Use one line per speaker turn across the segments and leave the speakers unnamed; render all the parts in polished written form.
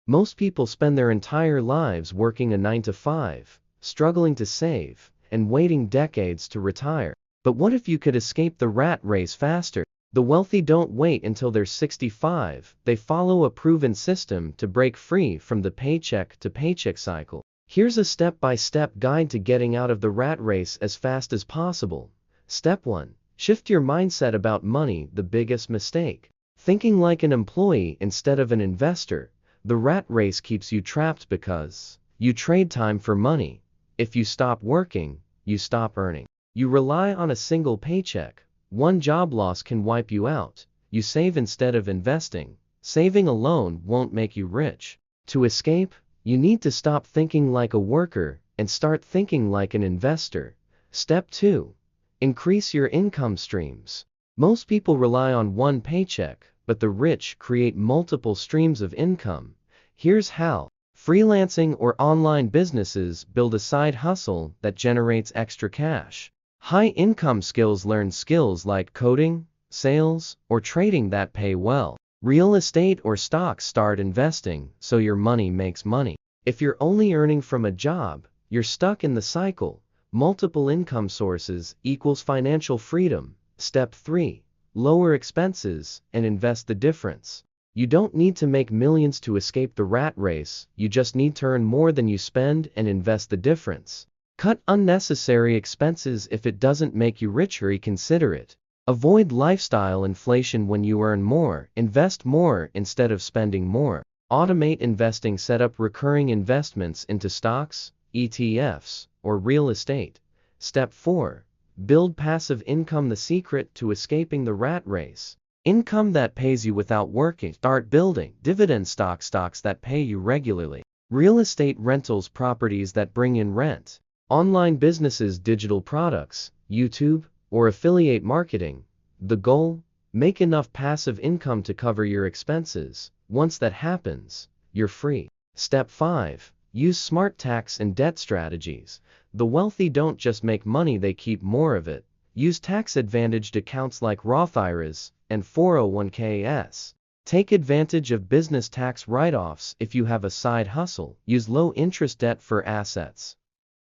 Most people spend their entire lives working a 9 to 5, struggling to save, and waiting decades to retire. But what if you could escape the rat race faster? The wealthy don't wait until they're 65, they follow a proven system to break free from the paycheck-to-paycheck cycle. Here's a step-by-step guide to getting out of the rat race as fast as possible. Step 1. Shift your mindset about money. The biggest mistake. Thinking like an employee instead of an investor. The rat race keeps you trapped because you trade time for money. If you stop working, you stop earning. You rely on a single paycheck. One job loss can wipe you out. You save instead of investing. Saving alone won't make you rich. To escape, you need to stop thinking like a worker and start thinking like an investor. Step 2. Increase your income streams. Most people rely on one paycheck, but the rich create multiple streams of income. Here's how. Freelancing or online businesses build a side hustle that generates extra cash. High-income skills. Learn skills like coding, sales, or trading that pay well. Real estate or stocks. Start investing so your money makes money. If you're only earning from a job, you're stuck in the cycle. Multiple income sources equals financial freedom. Step 3. Lower expenses and invest the difference. You don't need to make millions to escape the rat race, you just need to earn more than you spend and invest the difference. Cut unnecessary expenses. If it doesn't make you rich, reconsider it. Avoid lifestyle inflation. When you earn more, invest more instead of spending more. Automate investing. Set up recurring investments into stocks, ETFs, or real estate. Step 4. Build passive income. The secret to escaping the rat race. Income that pays you without working. Start building dividend stocks that pay you regularly. Real estate rentals. Properties that bring in rent. Online businesses. Digital products, YouTube, or affiliate marketing. The goal? Make enough passive income to cover your expenses. Once that happens, you're free. Step 5. Use smart tax and debt strategies. The wealthy don't just make money, they keep more of it. Use tax-advantaged accounts like Roth IRAs and 401ks. Take advantage of business tax write-offs. If you have a side hustle, use low-interest debt for assets,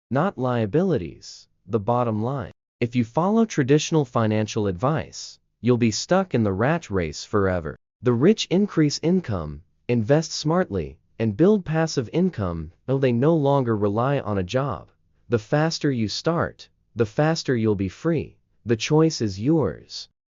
not liabilities. The bottom line. If you follow traditional financial advice, you'll be stuck in the rat race forever. The rich increase income, invest smartly, and build passive income so they no longer rely on a job. The faster you start, the faster you'll be free. The choice is yours.